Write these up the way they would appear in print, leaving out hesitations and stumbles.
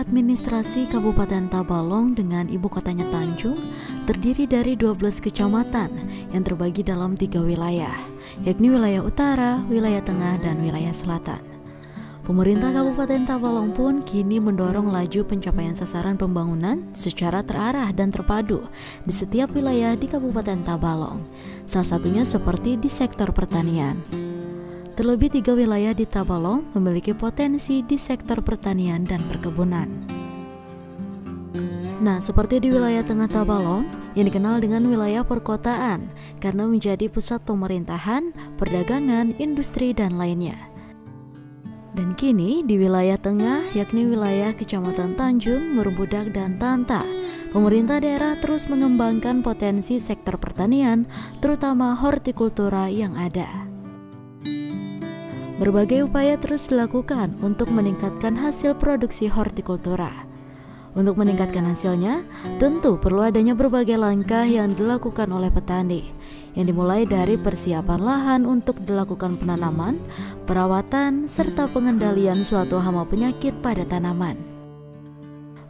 Wilayah administrasi Kabupaten Tabalong dengan ibu kotanya Tanjung terdiri dari 12 kecamatan yang terbagi dalam 3 wilayah, yakni wilayah utara, wilayah tengah, dan wilayah selatan. Pemerintah Kabupaten Tabalong pun kini mendorong laju pencapaian sasaran pembangunan secara terarah dan terpadu di setiap wilayah di Kabupaten Tabalong, salah satunya seperti di sektor pertanian. Terlebih 3 wilayah di Tabalong memiliki potensi di sektor pertanian dan perkebunan. Nah, seperti di wilayah tengah Tabalong yang dikenal dengan wilayah perkotaan karena menjadi pusat pemerintahan, perdagangan, industri, dan lainnya. Dan kini di wilayah tengah, yakni wilayah Kecamatan Tanjung, Merumbudak, dan Tanta, pemerintah daerah terus mengembangkan potensi sektor pertanian, terutama hortikultura yang ada. Berbagai upaya terus dilakukan untuk meningkatkan hasil produksi hortikultura. Untuk meningkatkan hasilnya, tentu perlu adanya berbagai langkah yang dilakukan oleh petani, yang dimulai dari persiapan lahan untuk dilakukan penanaman, perawatan, serta pengendalian suatu hama penyakit pada tanaman.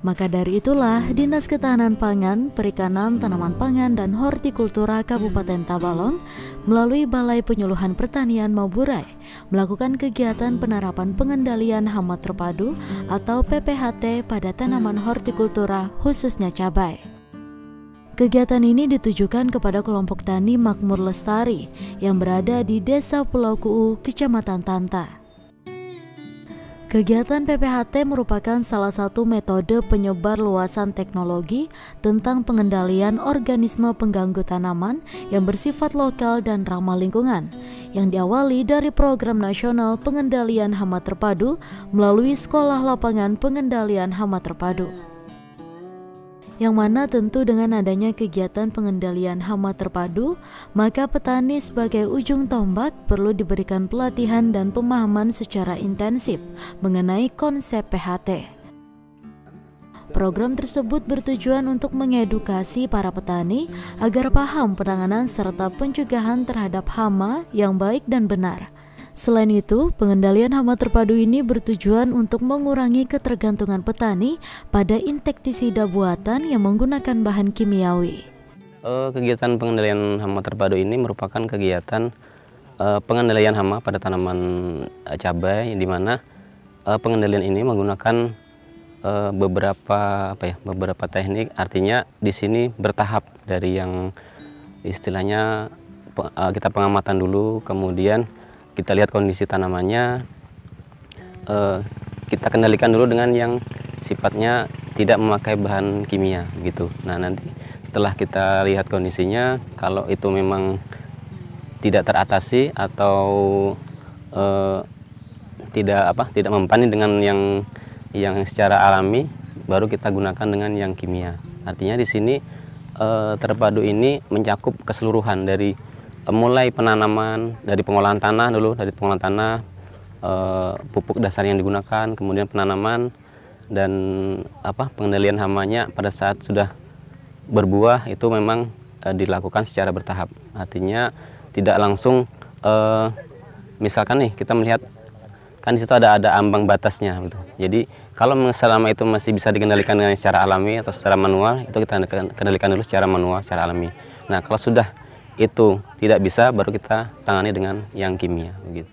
Maka dari itulah, Dinas Ketahanan Pangan, Perikanan, Tanaman Pangan, dan Hortikultura Kabupaten Tabalong melalui Balai Penyuluhan Pertanian Maburay melakukan kegiatan penerapan pengendalian hama terpadu atau PPHT pada tanaman hortikultura khususnya cabai. Kegiatan ini ditujukan kepada kelompok tani Makmur Lestari yang berada di Desa Pulau Kuu, Kecamatan Tanta. Kegiatan PPHT merupakan salah satu metode penyebar luasan teknologi tentang pengendalian organisme pengganggu tanaman yang bersifat lokal dan ramah lingkungan, yang diawali dari Program Nasional Pengendalian Hama Terpadu melalui Sekolah Lapangan Pengendalian Hama Terpadu. Yang mana tentu dengan adanya kegiatan pengendalian hama terpadu, maka petani sebagai ujung tombak perlu diberikan pelatihan dan pemahaman secara intensif mengenai konsep PHT. Program tersebut bertujuan untuk mengedukasi para petani agar paham penanganan serta pencegahan terhadap hama yang baik dan benar. Selain itu, pengendalian hama terpadu ini bertujuan untuk mengurangi ketergantungan petani pada insektisida buatan yang menggunakan bahan kimiawi. Kegiatan pengendalian hama terpadu ini merupakan kegiatan pengendalian hama pada tanaman cabai, di mana pengendalian ini menggunakan beberapa teknik. Artinya di sini bertahap, dari yang istilahnya kita pengamatan dulu, kemudian kita lihat kondisi tanamannya, kita kendalikan dulu dengan yang sifatnya tidak memakai bahan kimia gitu. Nah, nanti setelah kita lihat kondisinya, kalau itu memang tidak teratasi atau tidak mempan dengan yang secara alami, baru kita gunakan dengan yang kimia. Artinya di sini terpadu ini mencakup keseluruhan dari mulai penanaman, dari pengolahan tanah dulu, pupuk dasar yang digunakan, kemudian penanaman, dan pengendalian hamanya pada saat sudah berbuah itu memang dilakukan secara bertahap. Artinya tidak langsung, misalkan nih kita melihat kan di situ ada ambang batasnya gitu. Jadi kalau selama itu masih bisa dikendalikan dengan secara alami atau secara manual, itu kita kendalikan dulu secara manual, secara alami. Nah, kalau sudah itu tidak bisa, baru kita tangani dengan yang kimia begitu.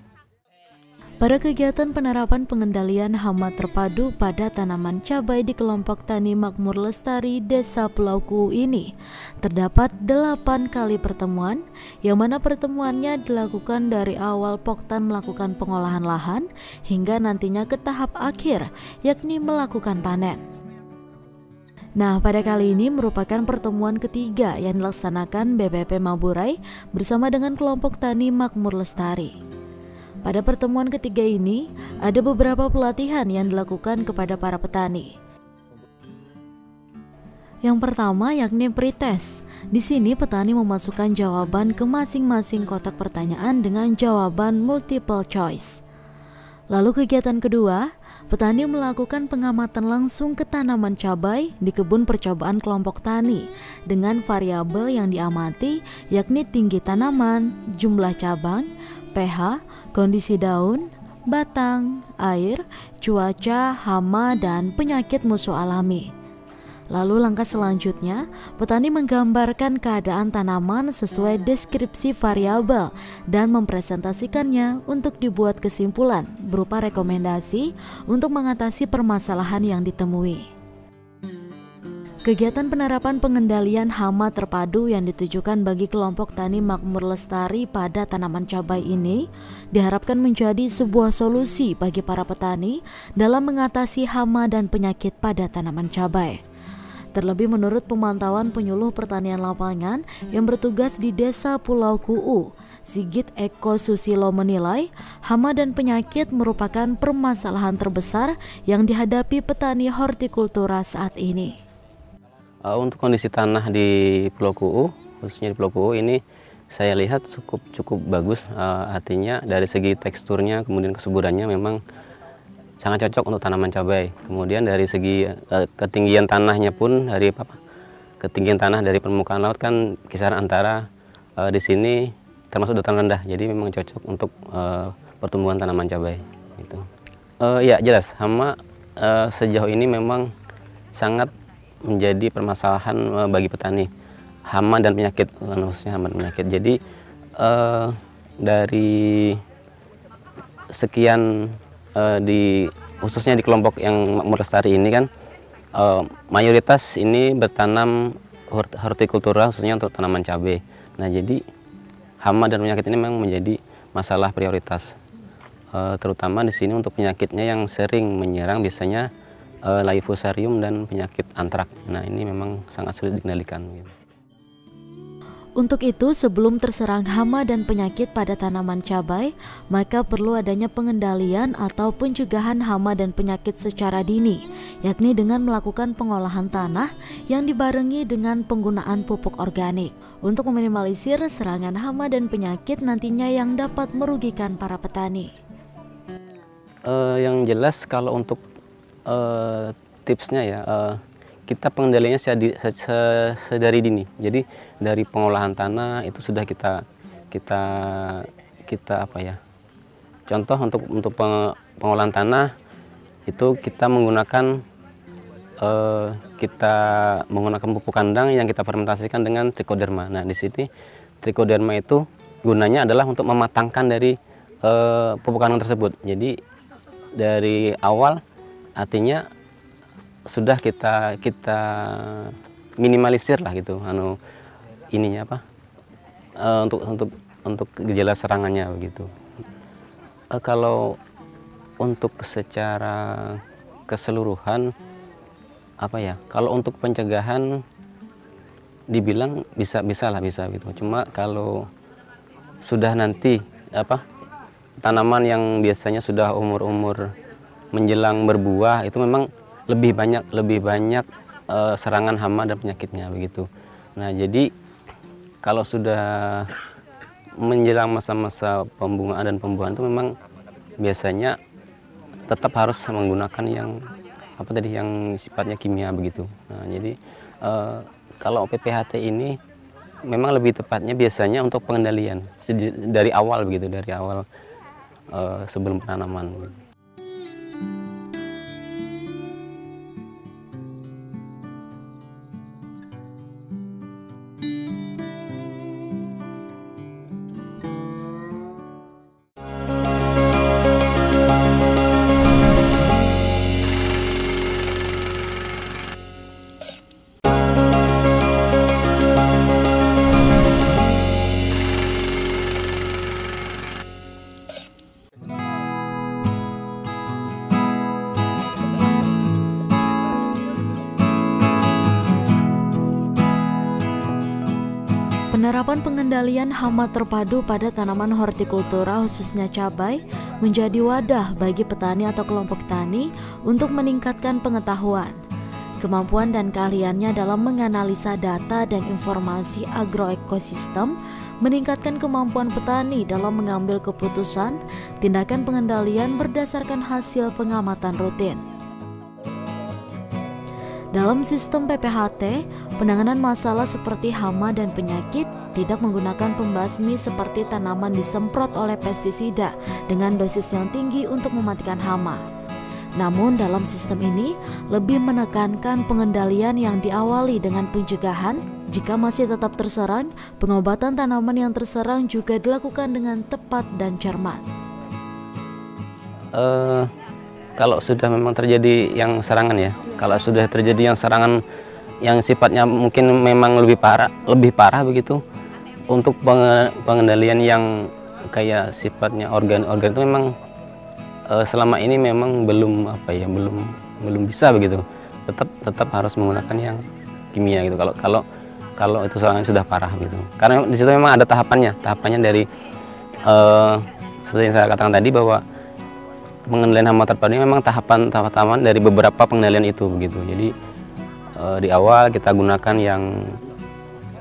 Pada kegiatan penerapan pengendalian hama terpadu pada tanaman cabai di kelompok tani Makmur Lestari Desa Pulau Kuu ini, terdapat 8 kali pertemuan, yang mana pertemuannya dilakukan dari awal Poktan melakukan pengolahan lahan hingga nantinya ke tahap akhir, yakni melakukan panen. Nah, pada kali ini merupakan pertemuan ketiga yang dilaksanakan BPP Maburay bersama dengan kelompok tani Makmur Lestari. Pada pertemuan ketiga ini, ada beberapa pelatihan yang dilakukan kepada para petani. Yang pertama yakni pretest. Di sini petani memasukkan jawaban ke masing-masing kotak pertanyaan dengan jawaban multiple choice. Lalu kegiatan kedua, petani melakukan pengamatan langsung ke tanaman cabai di kebun percobaan kelompok tani dengan variabel yang diamati yakni tinggi tanaman, jumlah cabang, pH, kondisi daun, batang, air, cuaca, hama, dan penyakit musuh alami. Lalu langkah selanjutnya, petani menggambarkan keadaan tanaman sesuai deskripsi variabel dan mempresentasikannya untuk dibuat kesimpulan berupa rekomendasi untuk mengatasi permasalahan yang ditemui. Kegiatan penerapan pengendalian hama terpadu yang ditujukan bagi kelompok tani makmur lestari pada tanaman cabai ini diharapkan menjadi sebuah solusi bagi para petani dalam mengatasi hama dan penyakit pada tanaman cabai. Terlebih menurut pemantauan penyuluh pertanian lapangan yang bertugas di Desa Pulau Kuu, Sigit Eko Susilo menilai hama dan penyakit merupakan permasalahan terbesar yang dihadapi petani hortikultura saat ini. Untuk kondisi tanah di Pulau Kuu, khususnya di Pulau Kuu ini saya lihat cukup bagus. Artinya dari segi teksturnya, kemudian kesuburannya memang sangat cocok untuk tanaman cabai. Kemudian dari segi ketinggian tanahnya pun, dari ketinggian tanah dari permukaan laut kan kisaran antara di sini termasuk dataran rendah. Jadi memang cocok untuk pertumbuhan tanaman cabai. Gitu. Ya jelas hama sejauh ini memang sangat menjadi permasalahan bagi petani, hama dan penyakit, khususnya hama dan penyakit. Jadi dari sekian khususnya di kelompok yang makmur lestari ini kan mayoritas ini bertanam hortikultura khususnya untuk tanaman cabai. Nah jadi hama dan penyakit ini memang menjadi masalah prioritas, terutama di sini untuk penyakitnya yang sering menyerang biasanya Laifosarium dan penyakit antrak. Nah ini memang sangat sulit dikendalikan. Untuk itu, sebelum terserang hama dan penyakit pada tanaman cabai, maka perlu adanya pengendalian atau pencegahan hama dan penyakit secara dini, yakni dengan melakukan pengolahan tanah yang dibarengi dengan penggunaan pupuk organik untuk meminimalisir serangan hama dan penyakit nantinya yang dapat merugikan para petani. Yang jelas kalau untuk tipsnya ya, kita pengendaliannya sedari dini. Jadi dari pengolahan tanah itu sudah kita apa ya? Contoh untuk pengolahan tanah itu kita menggunakan pupuk kandang yang kita fermentasikan dengan trichoderma. Nah di sini trichoderma itu gunanya adalah untuk mematangkan dari pupuk kandang tersebut. Jadi dari awal artinya sudah kita minimalisir lah gitu ininya apa untuk gejala serangannya begitu. Kalau untuk secara keseluruhan apa ya, kalau untuk pencegahan dibilang bisa gitu. Cuma kalau sudah nanti tanaman yang biasanya sudah umur menjelang berbuah itu memang lebih banyak serangan hama dan penyakitnya begitu. Nah jadi kalau sudah menjelang masa-masa pembungaan dan pembuahan itu memang biasanya tetap harus menggunakan yang yang sifatnya kimia begitu. Nah jadi kalau PPHT ini memang lebih tepatnya biasanya untuk pengendalian dari awal begitu, dari awal sebelum penanaman. Gitu. Penerapan pengendalian hama terpadu pada tanaman hortikultura khususnya cabai menjadi wadah bagi petani atau kelompok tani untuk meningkatkan pengetahuan, kemampuan dan keahliannya dalam menganalisa data dan informasi agroekosistem, meningkatkan kemampuan petani dalam mengambil keputusan, tindakan pengendalian berdasarkan hasil pengamatan rutin. Dalam sistem PPHT, penanganan masalah seperti hama dan penyakit tidak menggunakan pembasmi seperti tanaman disemprot oleh pestisida dengan dosis yang tinggi untuk mematikan hama. Namun dalam sistem ini lebih menekankan pengendalian yang diawali dengan pencegahan. Jika masih tetap terserang, pengobatan tanaman yang terserang juga dilakukan dengan tepat dan cermat. Kalau sudah memang terjadi yang serangan ya, kalau sudah terjadi yang serangan yang sifatnya mungkin memang lebih parah begitu, untuk pengendalian yang kayak sifatnya organ-organ itu memang selama ini memang belum bisa begitu. Tetap harus menggunakan yang kimia gitu. Kalau itu serangan sudah parah gitu. Karena di situ memang ada tahapannya dari seperti yang saya katakan tadi bahwa pengendalian hama terpadu ini memang tahapan dari beberapa pengendalian itu begitu. Jadi di awal kita gunakan yang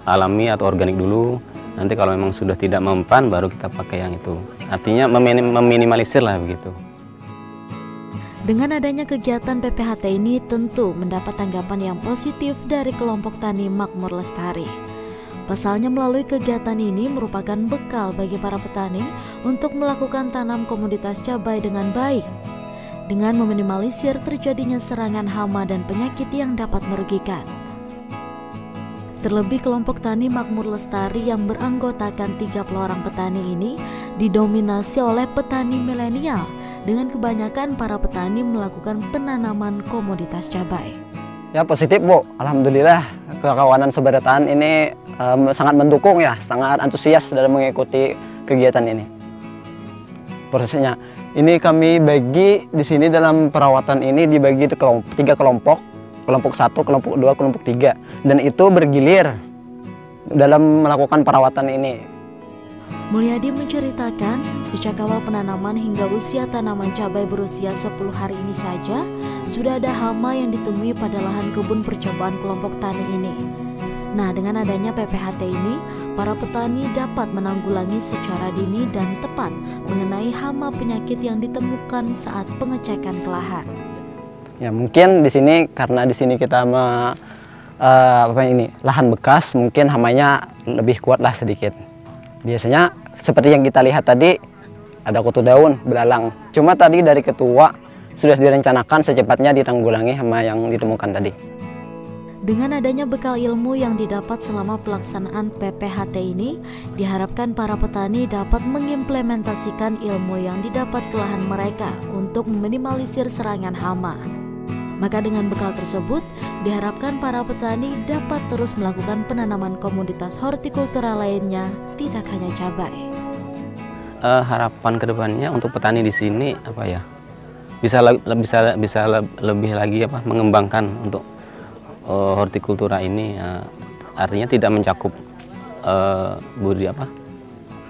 alami atau organik dulu. Nanti kalau memang sudah tidak mempan baru kita pakai yang itu. Artinya meminimalisir lah begitu. Dengan adanya kegiatan PPHT ini tentu mendapat tanggapan yang positif dari kelompok tani Makmur Lestari. Pasalnya melalui kegiatan ini merupakan bekal bagi para petani untuk melakukan tanam komoditas cabai dengan baik, dengan meminimalisir terjadinya serangan hama dan penyakit yang dapat merugikan. Terlebih kelompok tani Makmur Lestari yang beranggotakan 30 orang petani ini didominasi oleh petani milenial, dengan kebanyakan para petani melakukan penanaman komoditas cabai. Ya positif Bu, alhamdulillah kekawanan Sebaratan ini sangat mendukung ya, sangat antusias dalam mengikuti kegiatan ini. Prosesnya, ini kami bagi di sini dalam perawatan ini dibagi tiga kelompok 1, kelompok 2, kelompok 3, dan itu bergilir dalam melakukan perawatan ini. Mulyadi menceritakan, sejak awal penanaman hingga usia tanaman cabai berusia 10 hari ini saja, sudah ada hama yang ditemui pada lahan kebun percobaan kelompok tani ini. Nah, dengan adanya PPHT ini, para petani dapat menanggulangi secara dini dan tepat mengenai hama penyakit yang ditemukan saat pengecekan ke lahan. Ya mungkin di sini karena di sini kita lahan bekas, mungkin hamanya lebih kuat lah sedikit. Biasanya seperti yang kita lihat tadi ada kutu daun, belalang. Cuma tadi dari ketua sudah direncanakan secepatnya ditanggulangi hama yang ditemukan tadi. Dengan adanya bekal ilmu yang didapat selama pelaksanaan PPHT ini, diharapkan para petani dapat mengimplementasikan ilmu yang didapat ke lahan mereka untuk meminimalisir serangan hama. Maka dengan bekal tersebut, diharapkan para petani dapat terus melakukan penanaman komoditas hortikultura lainnya, tidak hanya cabai. Harapan kedepannya untuk petani di sini bisa lebih lagi mengembangkan untuk hortikultura ini, artinya tidak mencakup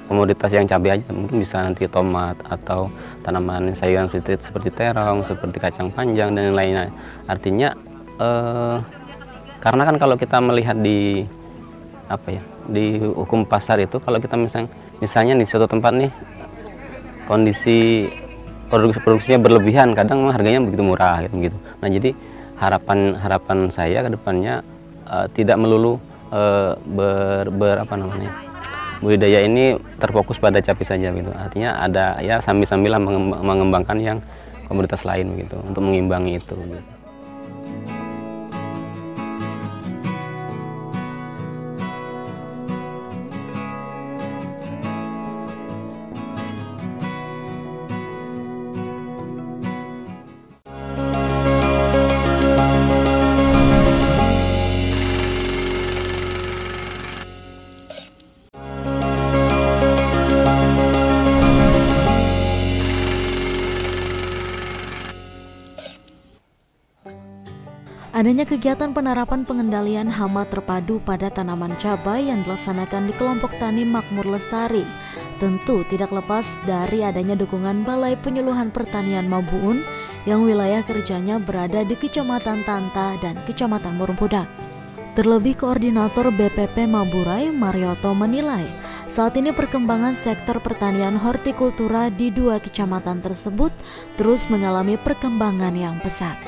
komoditas yang cabai aja, mungkin bisa nanti tomat atau tanaman sayuran seperti terong, seperti kacang panjang dan lain-lain. Artinya karena kan kalau kita melihat di hukum pasar itu, kalau kita misalnya di suatu tempat nih kondisi produksinya berlebihan, kadang harganya begitu murah gitu. Nah, jadi harapan saya ke depannya tidak melulu budidaya ini terfokus pada cabai saja gitu. Artinya ada ya sambil-sambilan mengembangkan yang komoditas lain begitu untuk mengimbangi itu gitu. Adanya kegiatan penerapan pengendalian hama terpadu pada tanaman cabai yang dilaksanakan di kelompok tani Makmur Lestari tentu tidak lepas dari adanya dukungan Balai Penyuluhan Pertanian Mabuun yang wilayah kerjanya berada di Kecamatan Tanta dan Kecamatan Murumpudak. Terlebih Koordinator BPP Maburay, Marioto, menilai saat ini perkembangan sektor pertanian hortikultura di dua kecamatan tersebut terus mengalami perkembangan yang pesat.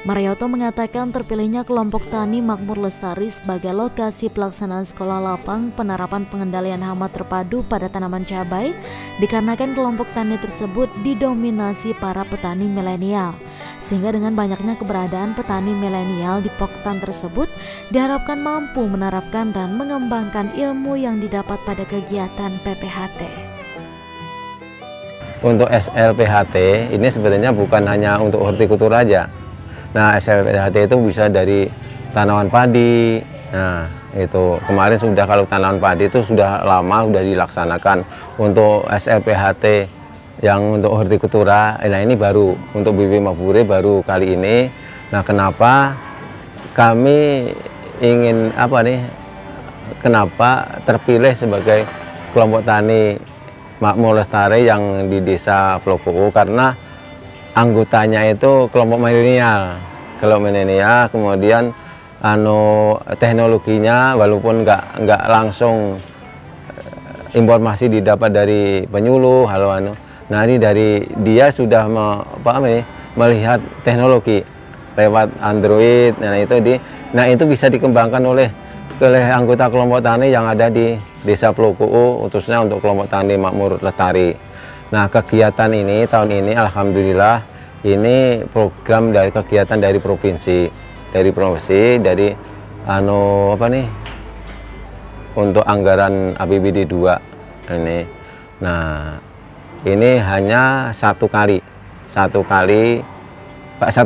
Marioto mengatakan terpilihnya kelompok tani Makmur Lestari sebagai lokasi pelaksanaan sekolah lapang penerapan pengendalian hama terpadu pada tanaman cabai dikarenakan kelompok tani tersebut didominasi para petani milenial. Sehingga dengan banyaknya keberadaan petani milenial di Poktan tersebut diharapkan mampu menerapkan dan mengembangkan ilmu yang didapat pada kegiatan PPHT. Untuk SLPHT ini sebenarnya bukan hanya untuk hortikultur aja. Nah, SLPHT itu bisa dari tanaman padi. Nah, itu kemarin sudah, kalau tanaman padi itu sudah lama sudah dilaksanakan. Untuk SLPHT yang untuk hortikultura, nah ini baru untuk bibit mabure baru kali ini. Nah, kenapa kami ingin kenapa terpilih sebagai kelompok tani Makmur Lestari yang di Desa Plokuu? Karena anggotanya itu kelompok milenial, kemudian teknologinya walaupun nggak langsung informasi didapat dari penyuluh, nah ini dari dia sudah melihat teknologi lewat Android, nah itu bisa dikembangkan oleh anggota kelompok tani yang ada di Desa Plokuu, khususnya untuk kelompok tani Makmur Lestari. Nah, kegiatan ini tahun ini alhamdulillah ini program dari kegiatan dari provinsi untuk anggaran APBD 2 ini. Nah, ini hanya satu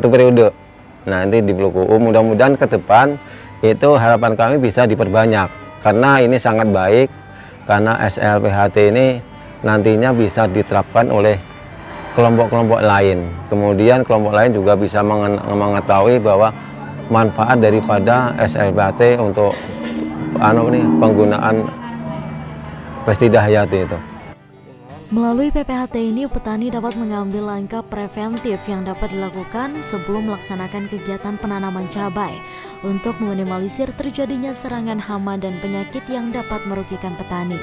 periode. Nanti di Plokuu, mudah-mudahan ke depan itu harapan kami bisa diperbanyak karena ini sangat baik, karena SLPHT ini nantinya bisa diterapkan oleh kelompok-kelompok lain. Kemudian kelompok lain juga bisa mengetahui bahwa manfaat daripada SLPHT untuk penggunaan pestisida hayati itu. Melalui PPHT ini, petani dapat mengambil langkah preventif yang dapat dilakukan sebelum melaksanakan kegiatan penanaman cabai untuk meminimalisir terjadinya serangan hama dan penyakit yang dapat merugikan petani.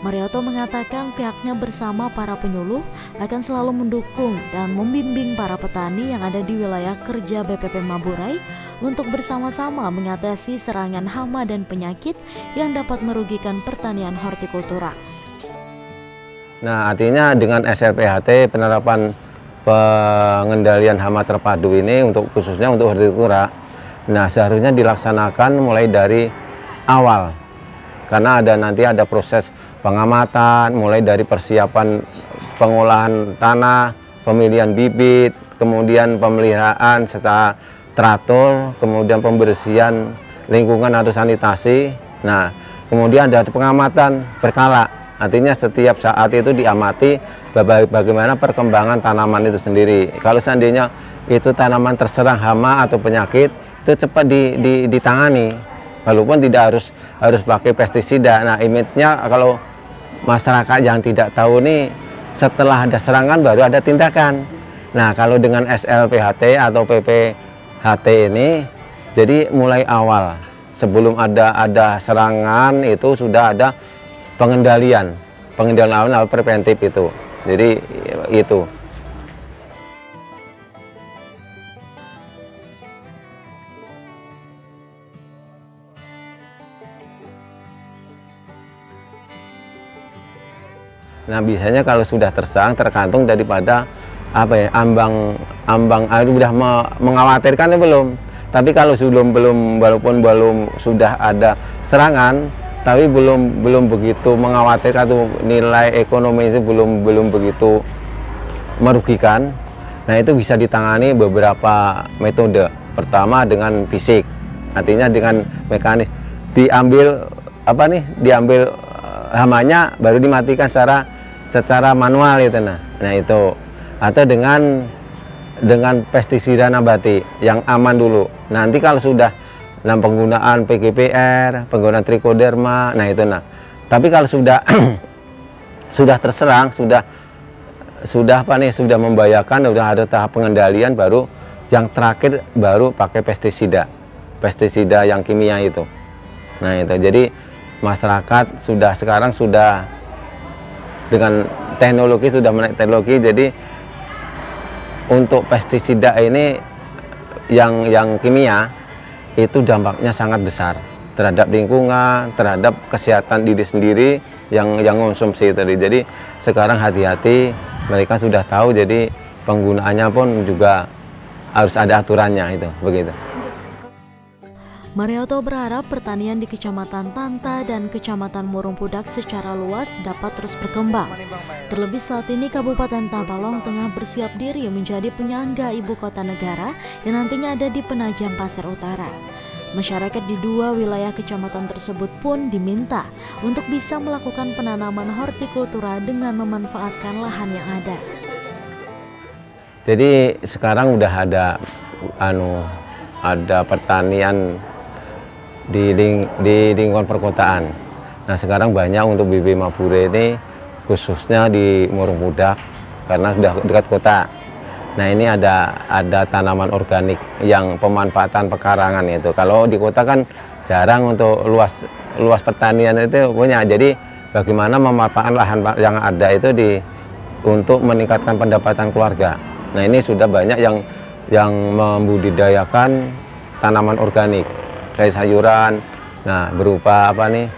Marioto mengatakan pihaknya bersama para penyuluh akan selalu mendukung dan membimbing para petani yang ada di wilayah kerja BPP Maburay untuk bersama-sama mengatasi serangan hama dan penyakit yang dapat merugikan pertanian hortikultura. Nah, artinya dengan SLPHT penerapan pengendalian hama terpadu ini khususnya untuk hortikultura, nah seharusnya dilaksanakan mulai dari awal, karena nanti ada proses pengamatan, mulai dari persiapan pengolahan tanah, pemilihan bibit, kemudian pemeliharaan secara teratur, kemudian pembersihan lingkungan atau sanitasi. Nah, kemudian ada pengamatan berkala. Artinya setiap saat itu diamati bagaimana perkembangan tanaman itu sendiri. Kalau seandainya itu tanaman terserang hama atau penyakit, itu cepat ditangani. Walaupun tidak harus pakai pestisida. Nah, image-nya kalau masyarakat yang tidak tahu nih, setelah ada serangan baru ada tindakan. Nah, kalau dengan SLPHT atau PPHT ini, jadi mulai awal sebelum ada serangan itu sudah ada pengendalian awal preventif itu. Jadi itu. Nah, biasanya kalau sudah terserang tergantung daripada ambang air sudah mengkhawatirkan belum. Tapi kalau walaupun belum sudah ada serangan, tapi belum begitu mengkhawatirkan, atau nilai ekonomi itu belum begitu merugikan. Nah, itu bisa ditangani beberapa metode. Pertama dengan fisik, artinya dengan mekanis diambil hamanya baru dimatikan secara manual itu. Nah itu, atau dengan pestisida nabati yang aman dulu. Nanti kalau sudah dalam penggunaan PGPR, penggunaan trichoderma, nah itu. Tapi kalau sudah sudah terserang, sudah membahayakan, sudah ada tahap pengendalian, baru yang terakhir baru pakai pestisida yang kimia itu. Nah itu, jadi masyarakat sekarang sudah dengan teknologi, sudah menaik teknologi, jadi untuk pestisida ini yang kimia itu dampaknya sangat besar terhadap lingkungan, terhadap kesehatan diri sendiri yang konsumsi tadi. Jadi sekarang hati-hati, mereka sudah tahu, jadi penggunaannya pun juga harus ada aturannya, itu begitu. Marioto berharap pertanian di Kecamatan Tanta dan Kecamatan Murung Pudak secara luas dapat terus berkembang. Terlebih saat ini Kabupaten Tabalong tengah bersiap diri menjadi penyangga ibu kota negara yang nantinya ada di Penajam Pasir Utara. Masyarakat di dua wilayah kecamatan tersebut pun diminta untuk bisa melakukan penanaman hortikultura dengan memanfaatkan lahan yang ada. Jadi sekarang udah ada pertanian di lingkungan perkotaan. Nah sekarang banyak untuk bibit mapure ini khususnya di Murung Pudak karena sudah dekat kota. Nah ini ada tanaman organik yang pemanfaatan pekarangan itu. Kalau di kota kan jarang untuk luas pertanian itu punya. Jadi bagaimana memanfaatkan lahan yang ada itu untuk meningkatkan pendapatan keluarga. Nah ini sudah banyak yang membudidayakan tanaman organik kayak sayuran, nah berupa apa nih,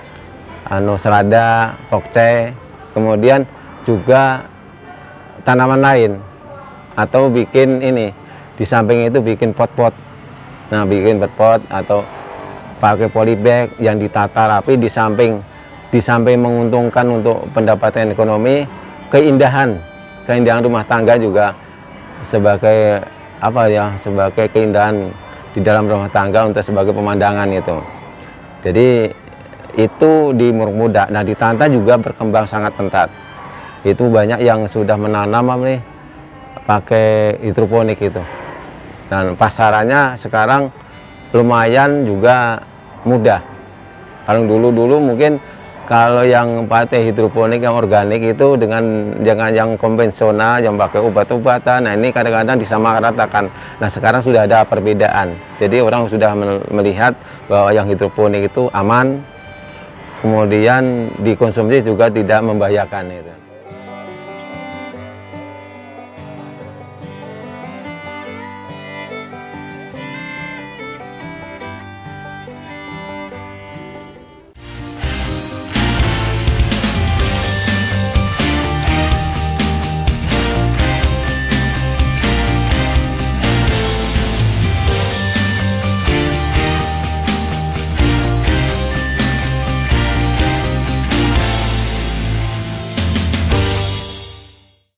selada, pokce, kemudian juga tanaman lain, atau bikin ini di samping itu bikin pot-pot. Nah bikin pot-pot atau pakai polybag yang ditata rapi, di samping menguntungkan untuk pendapatan ekonomi, keindahan rumah tangga juga sebagai sebagai keindahan di dalam rumah tangga untuk sebagai pemandangan itu. Jadi itu di Murung Pudak. Nah di Tanta juga berkembang sangat pesat. Itu banyak yang sudah menanam pakai hidroponik itu. Dan pasarannya sekarang lumayan juga mudah. Kalau dulu mungkin kalau yang pakai hidroponik yang organik itu dengan yang konvensional yang pakai obat-obatan, nah ini kadang-kadang disamaratakan. Nah sekarang sudah ada perbedaan. Jadi orang sudah melihat bahwa yang hidroponik itu aman, kemudian dikonsumsi juga tidak membahayakan itu.